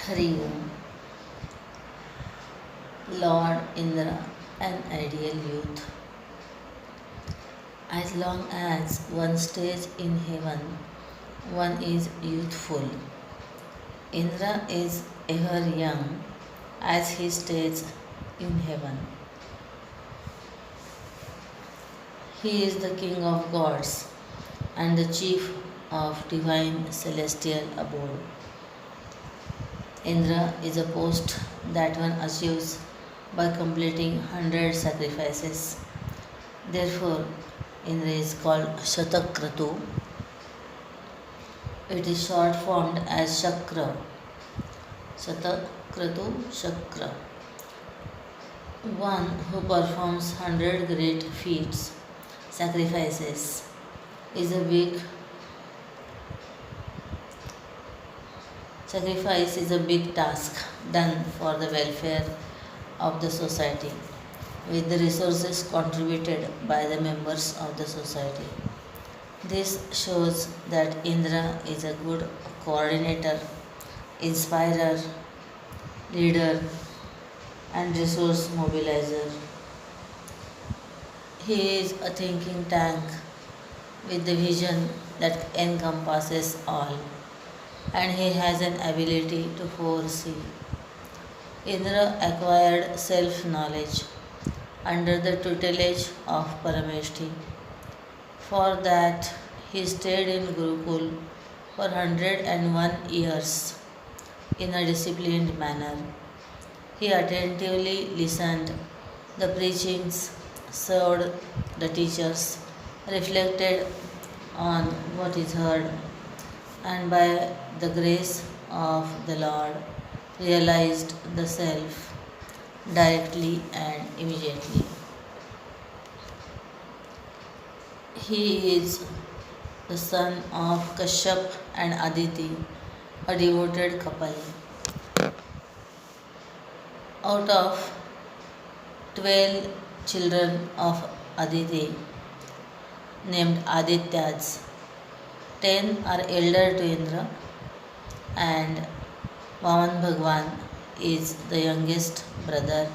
Hari Om. Lord Indra, an ideal youth. As long as one stays in heaven, one is youthful. Indra is ever young as he stays in heaven. He is the king of gods and the chief of divine celestial abode. Indra is a post that one achieves by completing 100 sacrifices. Therefore, Indra is called Shatakratu. It is short formed as Shakra. Shatakratu Shakra. One who performs 100 great feats, sacrifices, is a big sacrifice is a big task done for the welfare of the society with the resources contributed by the members of the society. This shows that Indra is a good coordinator, inspirer, leader, and resource mobilizer. He is a thinking tank with the vision that encompasses all, and he has an ability to foresee. Indra acquired self knowledge under the tutelage of Parameshti. For that, he stayed in Gurukul for 101 years in a disciplined manner. He attentively listened the preachings, served the teachers, reflected on what is heard, and by the grace of the Lord realized the self directly and immediately. He is the son of Kashyap and Aditi, a devoted couple. Out of 12 children of Aditi, named Adityas, 10 are elder to Indra, and Vaman Bhagwan is the youngest brother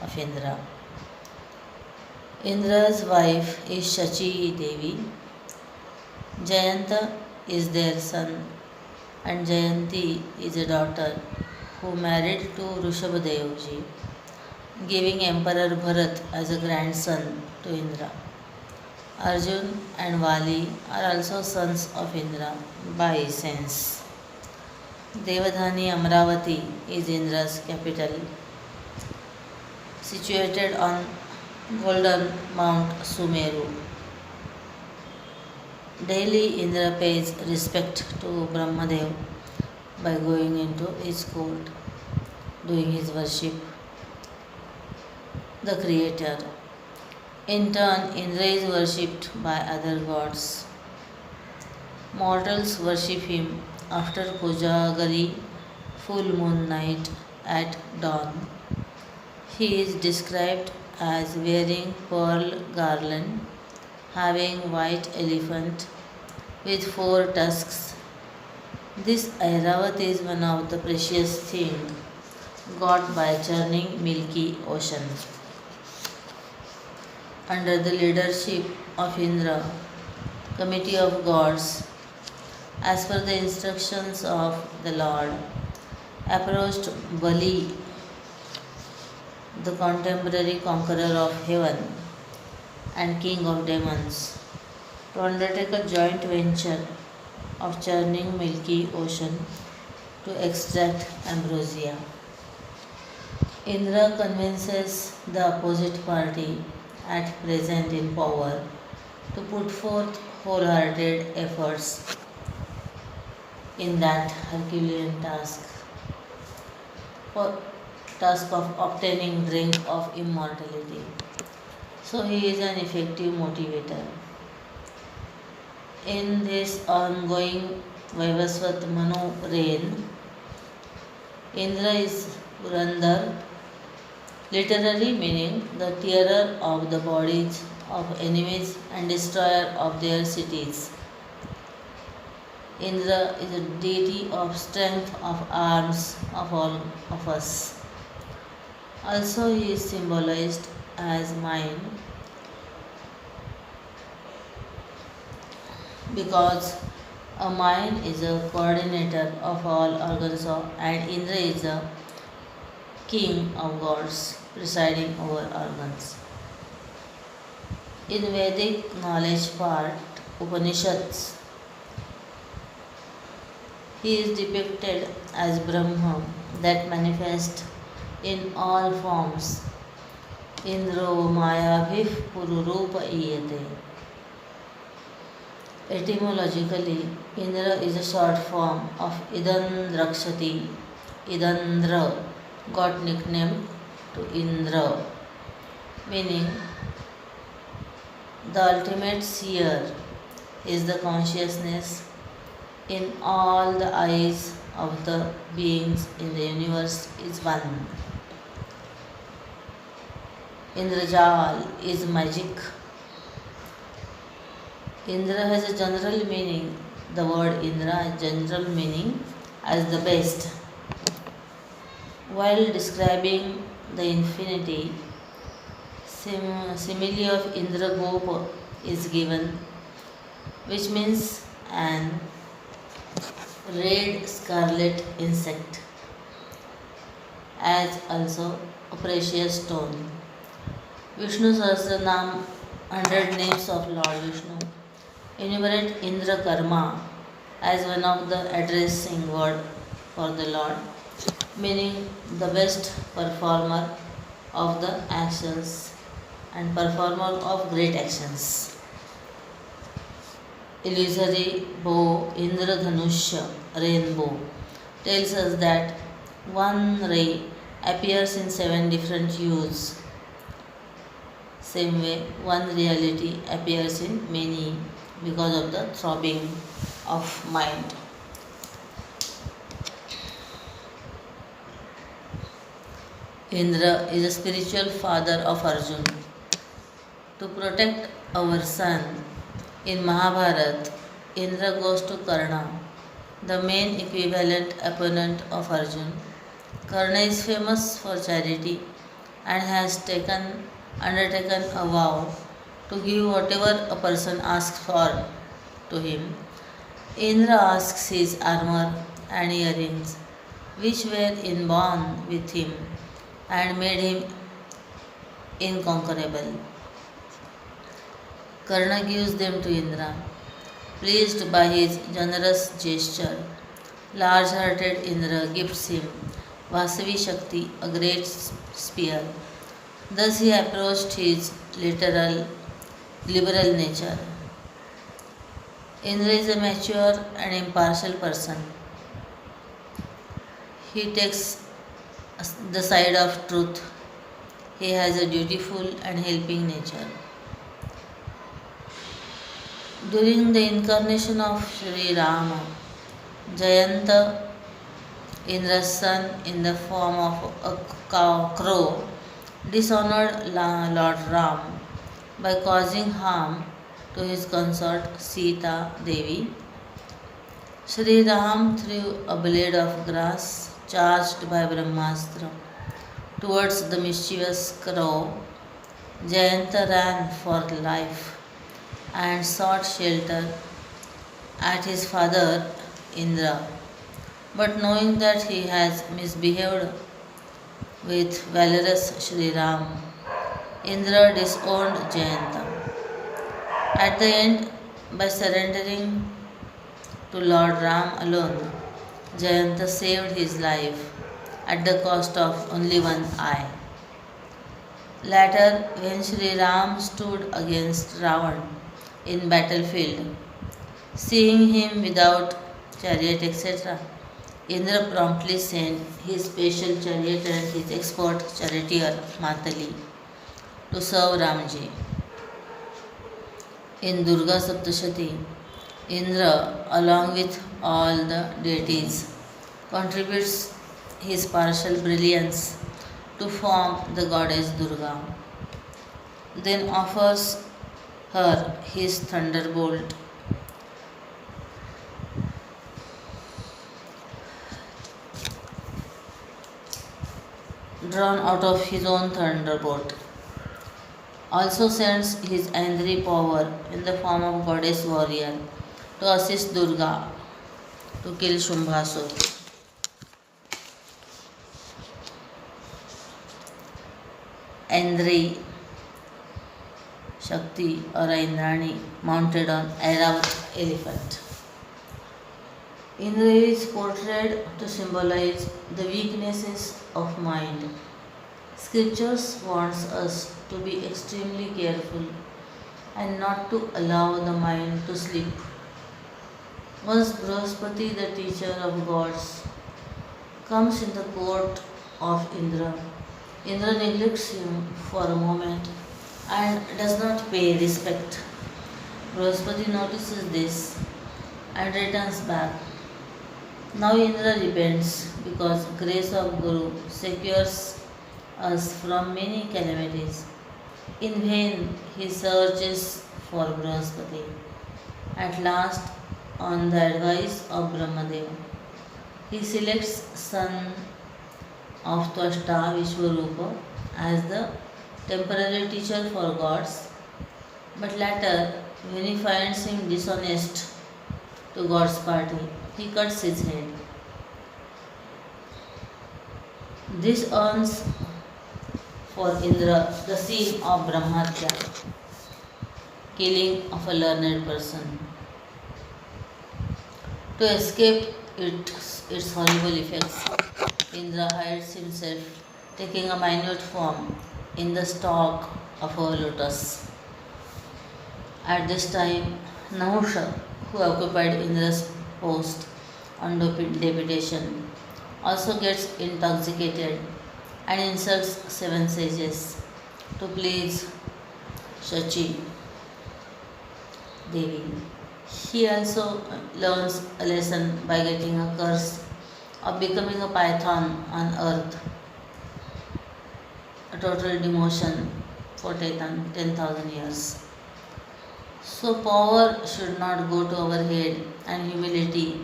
of Indra. Indra's wife is Shachi Devi. Jayanta is their son, and Jayanti is a daughter who married to Rishabhadevji, giving Emperor Bharat as a grandson to Indra. Arjun and Vali are also sons of Indra by essence. Devadhani Amravati is Indra's capital, situated on golden Mount Sumeru. Daily Indra pays respect to Brahmadev by going into his court, doing his worship, the creator. In turn, Indra is worshipped by other gods. Mortals worship him after Kojagari full moon night at dawn. He is described as wearing pearl garland, having white elephant with 4 tusks. This Airavat is one of the precious things got by churning milky ocean. Under the leadership of Indra, committee of gods, as per the instructions of the Lord, approached Bali, the contemporary conqueror of heaven and king of demons, to undertake a joint venture of churning milky ocean to extract ambrosia. Indra convinces the opposite party at present in power to put forth wholehearted efforts in that Herculean for task of obtaining drink of immortality. So he is an effective motivator. In this ongoing Vaivasvat Manu reign, Indra is Purandar, literally meaning the tearer of the bodies of enemies and destroyer of their cities. Indra is a deity of strength of arms of all of us. Also, he is symbolized as mind because a mind is a coordinator of all organs and Indra is a king of gods presiding over organs. In Vedic knowledge part Upanishads, he is depicted as Brahma that manifests in all forms. Indro Mayabhif Pururupa Iyate. Etymologically, Indra is a short form of Idandrakshati. Idandra got nicknamed to Indra, meaning the ultimate seer is the consciousness in all the eyes of the beings in the universe is one. Indrajal is magic. Indra has a general meaning. The word Indra has general meaning as the best. While describing the infinity, simile of Indragopa is given, which means an red scarlet insect, as also a precious stone. Vishnu Sahasranam, 100 names of Lord Vishnu, enumerate Indra Karma as one of the addressing word for the Lord, meaning the best performer of the actions and performer of great actions. Illusory bow Indradhanusha rainbow tells us that one ray appears in 7 different hues. Same way, one reality appears in many because of the throbbing of mind. Indra is a spiritual father of Arjun. To protect our son, in Mahabharata, Indra goes to Karna, the main equivalent opponent of Arjun. Karna is famous for charity and has undertaken a vow to give whatever a person asks for to him. Indra asks his armor and earrings, which were inborn with him and made him inconquerable. Karna gives them to Indra. Pleased by his generous gesture, large-hearted Indra gifts him Vasavi Shakti, a great spear. Thus he approached his liberal nature. Indra is a mature and impartial person. He takes the side of truth. He has a dutiful and helping nature. During the incarnation of Sri Rama, Jayanta, Indra's son in the form of a crow, dishonored Lord Ram by causing harm to his consort Sita Devi. Sri Ram threw a blade of grass charged by Brahmastra towards the mischievous crow. Jayanta ran for life and sought shelter at his father Indra. But knowing that he has misbehaved with valorous Sri Ram, Indra disowned Jayanta. At the end, by surrendering to Lord Ram alone, Jayanta saved his life at the cost of only one eye. Later, when Sri Ram stood against Ravan in battlefield, seeing him without chariot, etc., Indra promptly sent his special chariot and his expert charioteer Matali to serve Ramji. In Durga Saptashati, Indra, along with all the deities, contributes his partial brilliance to form the goddess Durga, then offers her his thunderbolt. drawn out of his own thunderbolt. Also sends his angry power in the form of goddess warrior to assist Durga to kill Shumbhasur. Andri Shakti or Indrani mounted on Airavata elephant. Indra is portrayed to symbolize the weaknesses of mind. Scriptures warns us to be extremely careful and not to allow the mind to sleep. Once Brahaspati, the teacher of gods, comes in the court of Indra, Indra neglects him for a moment and does not pay respect. Brahaspati notices this and returns back. Now Indra repents because grace of Guru secures us from many calamities. In vain he searches for Brahaspati. At last, on the advice of Brahmadeva, he selects son of Twashta Vishwarupa as the temporary teacher for gods, but later, when he finds him dishonest to God's party, he cuts his head. This earns for Indra the scene of Brahmatya, killing of a learned person. To escape its horrible effects, Indra hides himself, taking a minute form in the stalk of a lotus. At this time, Nahusha, who occupied Indra's post on deputation, also gets intoxicated and insults seven sages to please Shachi Devi. He also learns a lesson by getting a curse of becoming a python on earth, a total demotion for 10,000 years. So, power should not go to our head, and humility,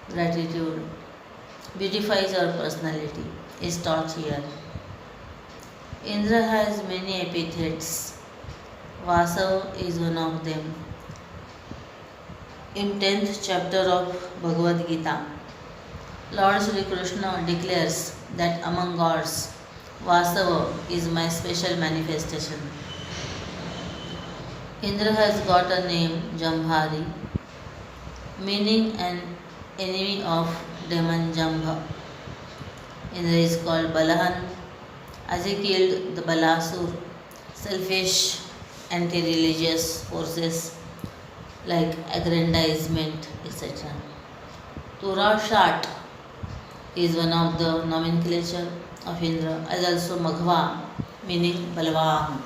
gratitude, beautifies our personality, is taught here. Indra has many epithets. Vasav is one of them. In 10th chapter of Bhagavad Gita, Lord Sri Krishna declares that among gods, Vasava is my special manifestation. Indra has got a name Jambhari, meaning an enemy of demon Jambha. Indra is called Balahan as he killed the Balasur, selfish anti-religious forces like aggrandizement, etc. Turashat is one of the nomenclature of Indra, as also Maghva, meaning Balwan,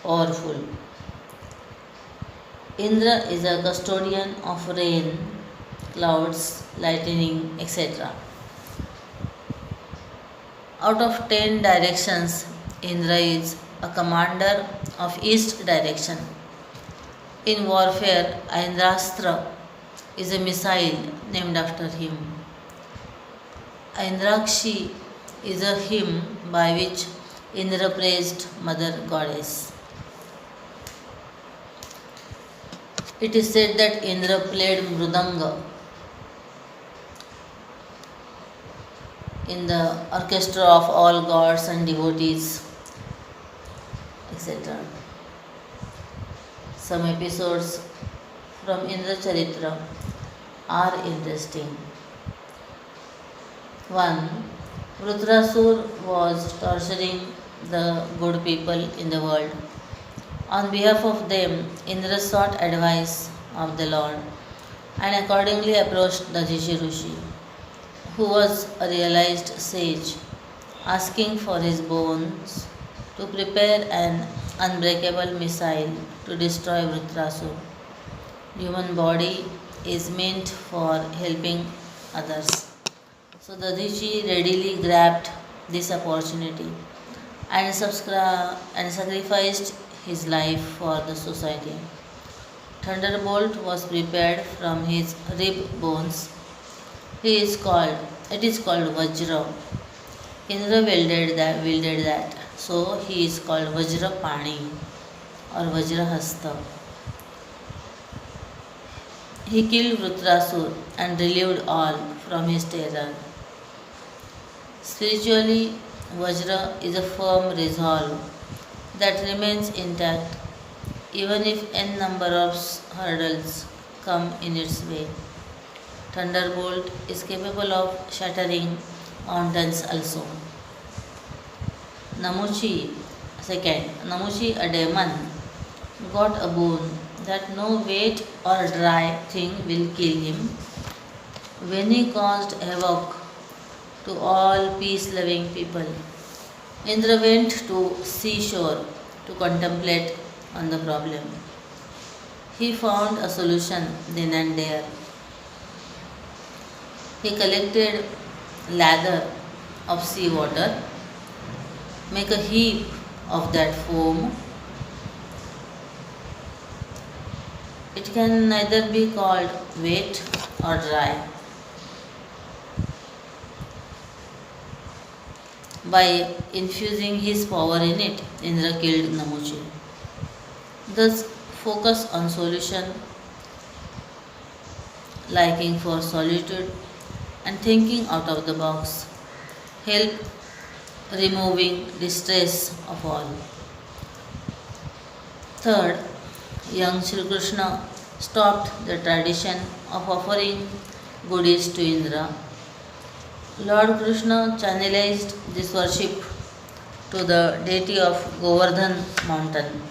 powerful. Indra is a custodian of rain, clouds, lightning, etc. Out of 10 directions, Indra is a commander of east direction. In warfare, Aindrastra is a missile named after him. Aindrakshi is a hymn by which Indra praised Mother Goddess. It is said that Indra played Mrudanga in the orchestra of all gods and devotees, etc. Some episodes from Indra Charitra are interesting. 1. Vrutrasur was torturing the good people in the world. On behalf of them, Indra sought advice of the Lord and accordingly approached Dadishi Rishi, who was a realized sage, asking for his bones to prepare an unbreakable missile to destroy Vrutrasur. Human body is meant for helping others. So Dadishi readily grabbed this opportunity and sacrificed his life for the society. Thunderbolt was prepared from his rib bones He is called it is called Vajra. Indra wielded that. So he is called Vajrapani or Vajrahasta. He killed Vrutrasur and relieved all from his terror. Spiritually, Vajra is a firm resolve that remains intact even if n number of hurdles come in its way. Thunderbolt is capable of shattering mountains also. Namuchi, a demon, got a boon that no weight or dry thing will kill him when he caused havoc to all peace loving people. Indra went to seashore to contemplate on the problem. He found a solution then and there. He collected lather of sea water, make a heap of that foam. It can neither be called wet or dry. By infusing his power in it, Indra killed Namuchi. Thus, focus on solution, liking for solitude, and thinking out of the box help removing distress of all. Third, young Sri Krishna stopped the tradition of offering goodies to Indra. Lord Krishna channelized this worship to the deity of Govardhan mountain.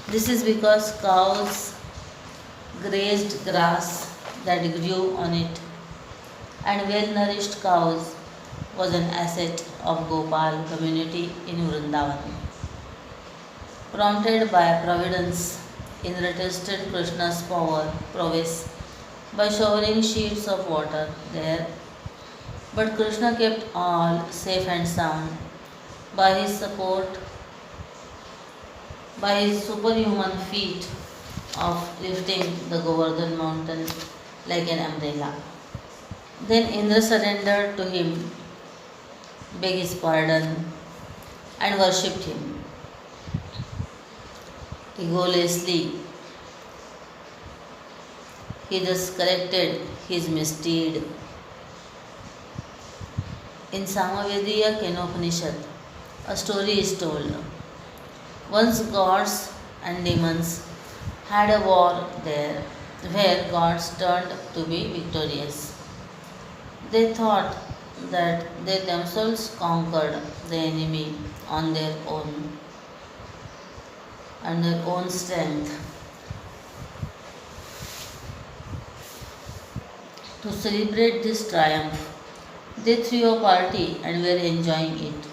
This is because cows grazed grass that grew on it, and well nourished cows was an asset of Gopal community in Vrindavan. Prompted by Providence, Indra tested Krishna's prowess by showering sheets of water there, but Krishna kept all safe and sound by his support, by his superhuman feat of lifting the Govardhan mountain like an umbrella. Then Indra surrendered to him, begged his pardon, and worshipped him. Egolessly, he thus corrected his misdeed. In Samavediya Kenopanishad, a story is told. Once gods and demons had a war there, where gods turned to be victorious. They thought that they themselves conquered the enemy on their own strength. To celebrate this triumph, they threw a party and were enjoying it.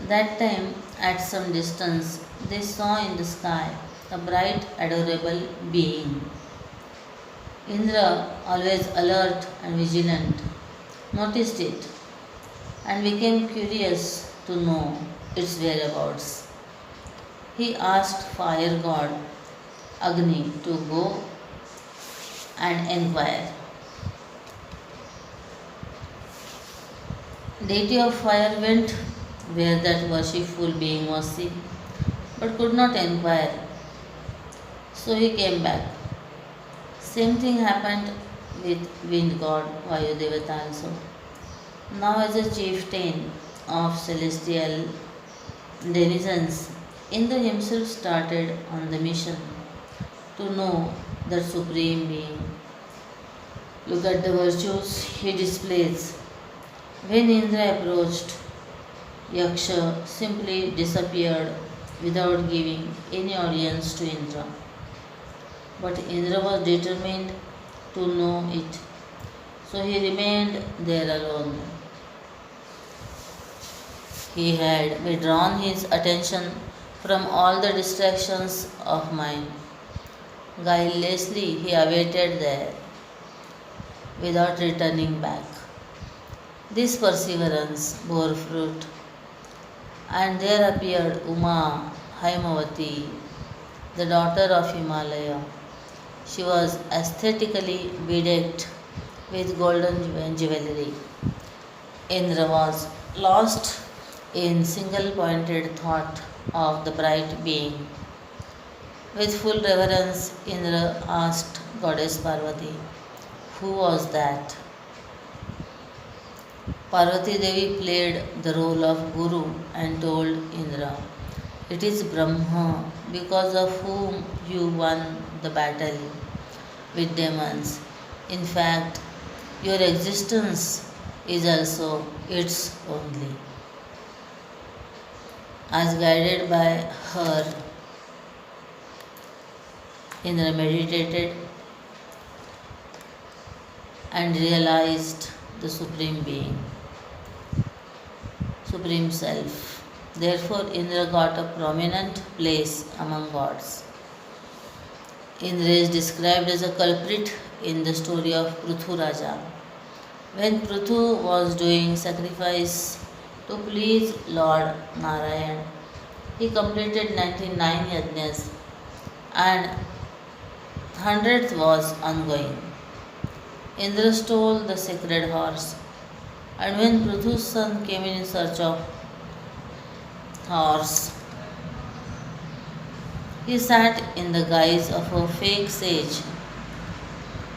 That time, at some distance, they saw in the sky a bright, adorable being. Indra, always alert and vigilant, noticed it and became curious to know its whereabouts. He asked fire god Agni to go and enquire. Deity of fire went where that worshipful being was seen, but could not enquire. So he came back. Same thing happened with wind god Vayudevata also. Now as a chieftain of celestial denizens, Indra himself started on the mission to know the supreme being. Look at the virtues he displays. When Indra approached, Yaksha simply disappeared without giving any audience to Indra. But Indra was determined to know it, so he remained there alone. He had withdrawn his attention from all the distractions of mind. Guilelessly he awaited there without returning back. This perseverance bore fruit, and there appeared Uma Haimavati, the daughter of Himalaya. She was aesthetically bedecked with golden jewelry. Indra was lost in single pointed thought of the bright being. With full reverence, Indra asked Goddess Parvati, "Who was that?" Parvati Devi played the role of Guru and told Indra, "It is Brahma, because of whom you won the battle with demons. In fact, your existence is also its only." As guided by her, Indra meditated and realized the Supreme Being, Supreme Self. Therefore, Indra got a prominent place among gods. Indra is described as a culprit in the story of Pruthu Raja. When Pruthu was doing sacrifice to please Lord Narayan, he completed 99 yajnas and 100th was ongoing. Indra stole the sacred horse, and when Pruthu's son came in search of horse, he sat in the guise of a fake sage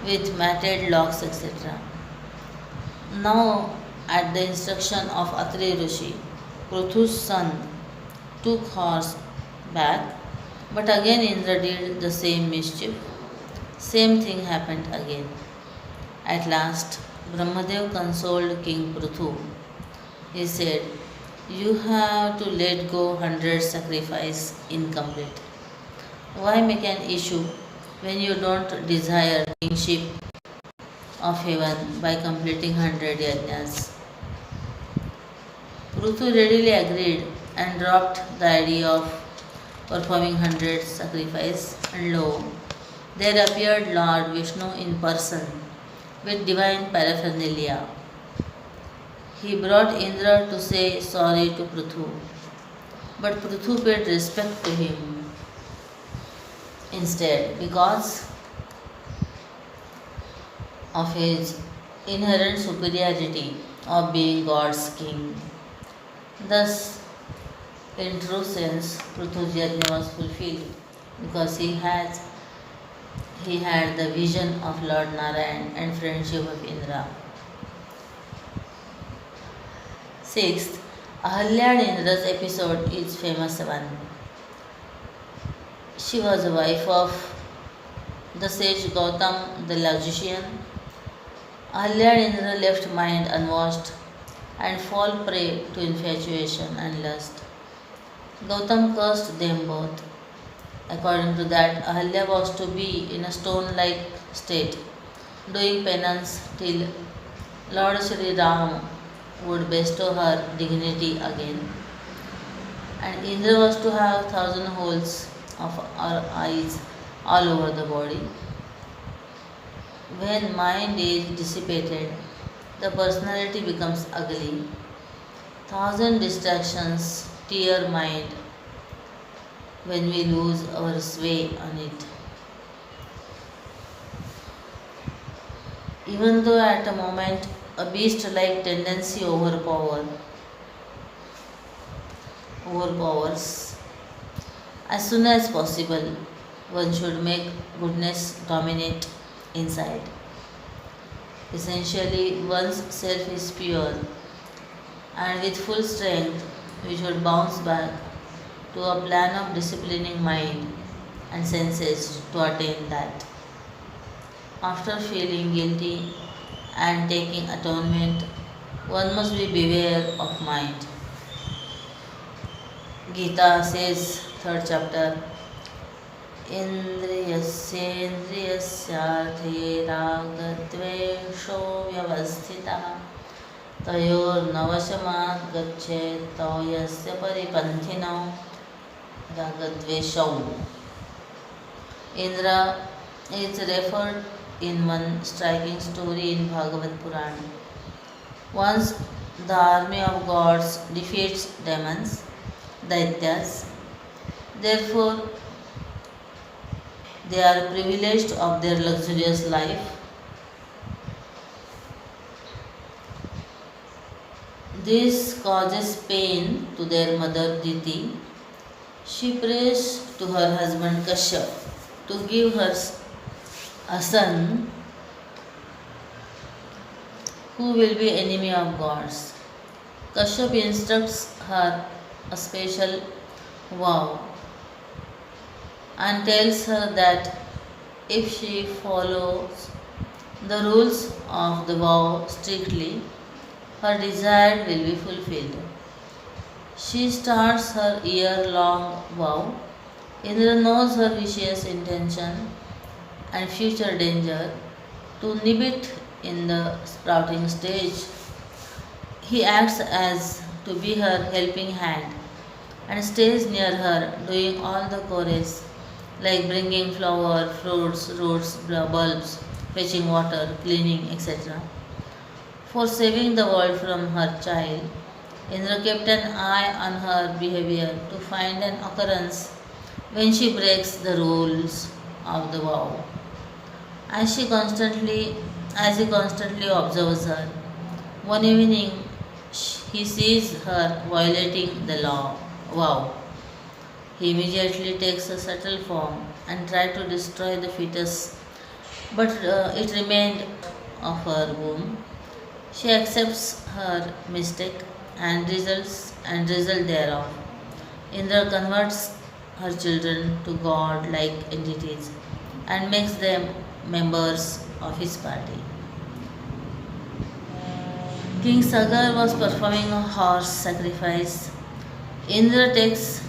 with matted locks, etc. Now, at the instruction of Atri Rishi, Pruthu's son took horse back, but again Indra did the same mischief. Same thing happened again. At last, Brahmadev consoled King Pruthu. He said, "You have to let go 100 sacrifice incomplete. Why make an issue when you don't desire kingship of heaven by completing 100 yajnas?" Pruthu readily agreed and dropped the idea of performing 100 sacrifice, and lo, there appeared Lord Vishnu in person with divine paraphernalia. He brought Indra to say sorry to Pruthu, but Pruthu paid respect to him instead because of his inherent superiority of being God's king. Thus, in true sense, Pruthu's yajna was fulfilled because he had the vision of Lord Narayan and friendship of Indra. Sixth, Ahalya and Indra's episode is famous one. She was a wife of the sage Gautam the logician. Ahalya and Indra left mind unwashed and fall prey to infatuation and lust. Gautam cursed them both. According to that, Ahalya was to be in a stone-like state, doing penance till Lord Sri Ram would bestow her dignity again. And Indra was to have 1,000 holes of her eyes all over the body. When mind is dissipated, the personality becomes ugly. 1,000 distractions tear mind when we lose our sway on it. Even though at a moment a beast-like tendency overpowers, as soon as possible, one should make goodness dominate inside. Essentially, one's self is pure, and with full strength, we should bounce back to a plan of disciplining mind and senses to attain that. After feeling guilty and taking atonement, one must be beware of mind. Gita says, third chapter, Indriyasendriyasarthe ragadvesho vyavasthitah तयोर्नवशमात् गच्छेत् तौ परिपन्थिनौ ragadveshau. Indra is referred in one striking story in Bhagavad Purana. Once the army of gods defeats demons, Daityas. Therefore, they are privileged of their luxurious life. This causes pain to their mother Diti. She prays to her husband Kashyap to give her a son who will be enemy of gods. Kashyap instructs her a special vow and tells her that if she follows the rules of the vow strictly, her desire will be fulfilled. She starts her year long vow. Indra knows her vicious intention and future danger. To nib it in the sprouting stage, he acts as to be her helping hand and stays near her, doing all the chores like bringing flour, fruits, roots, bulbs, fetching water, cleaning, etc. For saving the world from her child, Indra kept an eye on her behavior to find an occurrence when she breaks the rules of the vow. As she constantly, as he constantly observes her, one evening he sees her violating the law. Vow. He immediately takes a subtle form and tries to destroy the fetus, but it remained of her womb. She accepts her mistake and result thereof. Indra converts her children to god-like entities and makes them members of his party. King Sagar was performing a horse sacrifice. Indra takes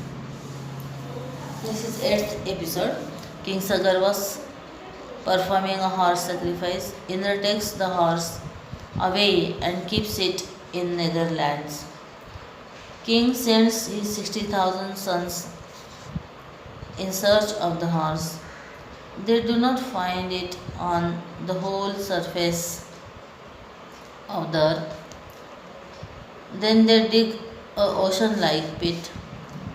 this is 8th episode. King Sagar was performing a horse sacrifice. Indra takes the horse away and keeps it in Netherlands. King sends his 60,000 sons in search of the horse. They do not find it on the whole surface of the earth. Then they dig a ocean-like pit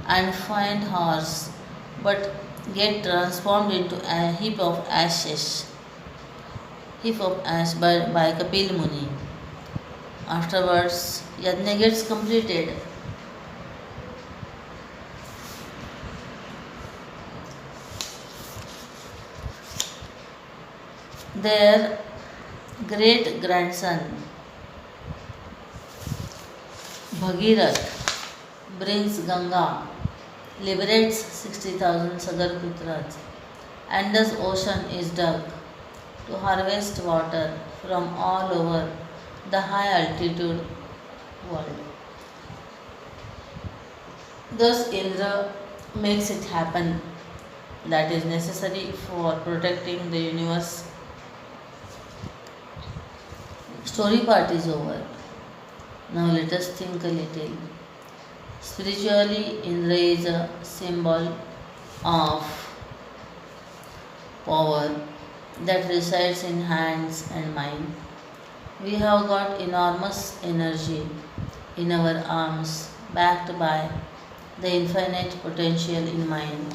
and find horse, but get transformed into a heap of ash by Kapil Muni. Afterwards, Yajna gets completed. Their great grandson Bhagirath brings Ganga, liberates 60,000 Sagarputras, and thus ocean is dug to harvest water from all over the high altitude world. Thus Indra makes it happen that is necessary for protecting the universe. Story part is over. Now let us think a little. Spiritually, Indra is a symbol of power that resides in hands and mind. We have got enormous energy in our arms, backed by the infinite potential in mind.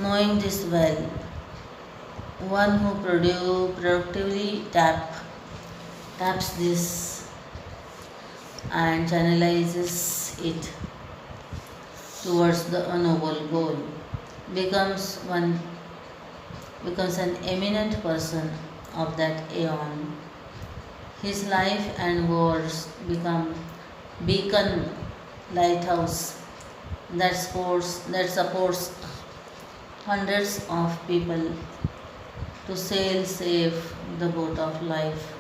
Knowing this well, one who productively taps this and channelizes it towards the noble goal becomes an eminent person of that aeon. His life and words become beacon lighthouse that supports hundreds of people to sail safe the boat of life.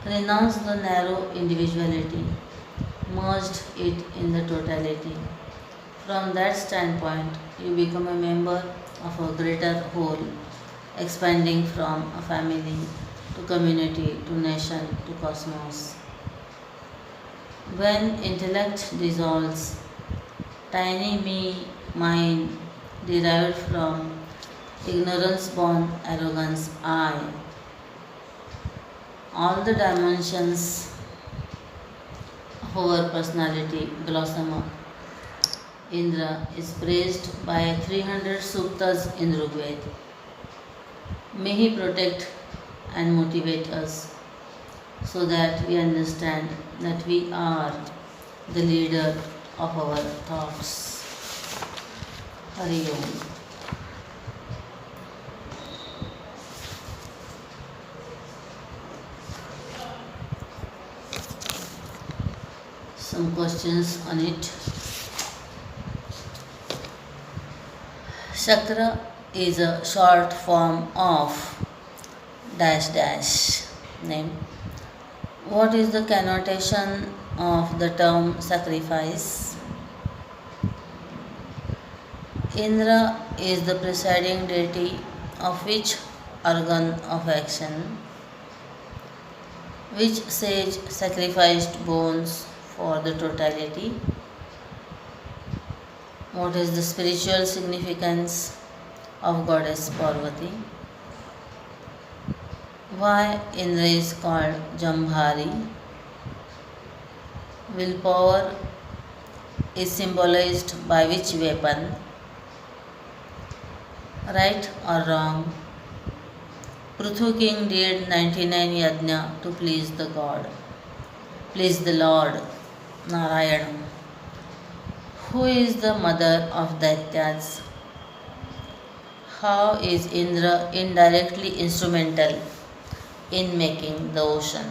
Renounce the narrow individuality, merged it in the totality. From that standpoint, you become a member of a greater whole, expanding from a family to community to nation to cosmos. When intellect dissolves, tiny me mind derived from ignorance born arrogance I, all the dimensions of our personality blossom up. Indra is praised by 300 suktas in Rigveda. May he protect and motivate us. so that we understand that we are the leader of our thoughts. Hari Om. Some questions on it. Chakra is a short form of dash dash name. What is the connotation of the term sacrifice? Indra is the presiding deity of which organ of action? Which sage sacrificed bones for the totality? What is the spiritual significance of goddess Parvati? Why Indra is called Jambhari? Willpower is symbolized by which weapon? Right or wrong? Prithu king did 99 yajna to please the god. Please the Lord Narayana. Who is the mother of Daityas? How is Indra indirectly instrumental in making the ocean?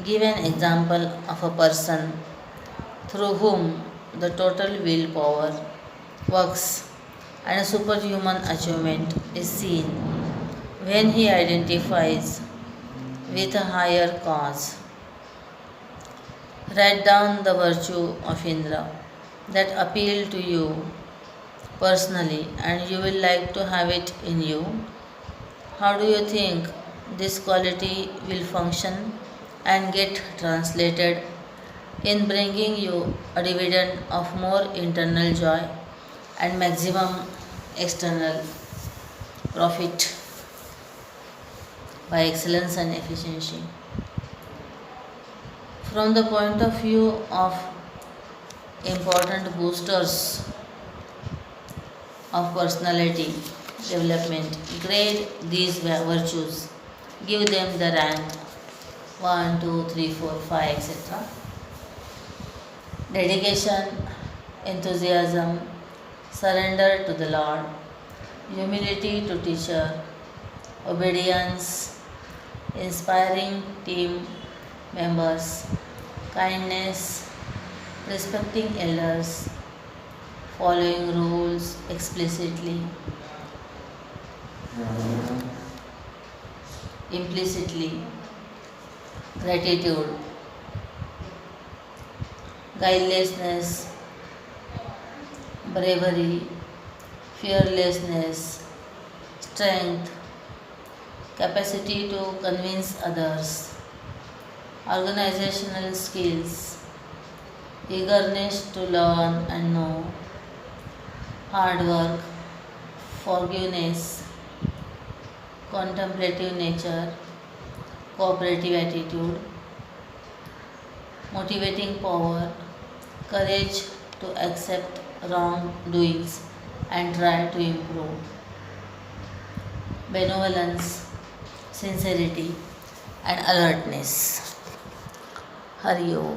Give an example of a person through whom the total willpower works and a superhuman achievement is seen when he identifies with a higher cause. Write down the virtue of Indra that appeal to you personally and you will like to have it in you. How do you think this quality will function and get translated in bringing you a dividend of more internal joy and maximum external profit by excellence and efficiency? From the point of view of important boosters of personality development, grade these virtues, give them the rank 1, 2, 3, 4, 5, etc. Dedication, enthusiasm, surrender to the Lord, humility to teacher, obedience, inspiring team members, kindness, respecting elders, following rules explicitly, implicitly, gratitude, guilelessness, bravery, fearlessness, strength, capacity to convince others, organizational skills, eagerness to learn and know, hard work, forgiveness, contemplative nature, cooperative attitude, motivating power, courage to accept wrongdoings and try to improve, benevolence, sincerity, and alertness. Hari Om.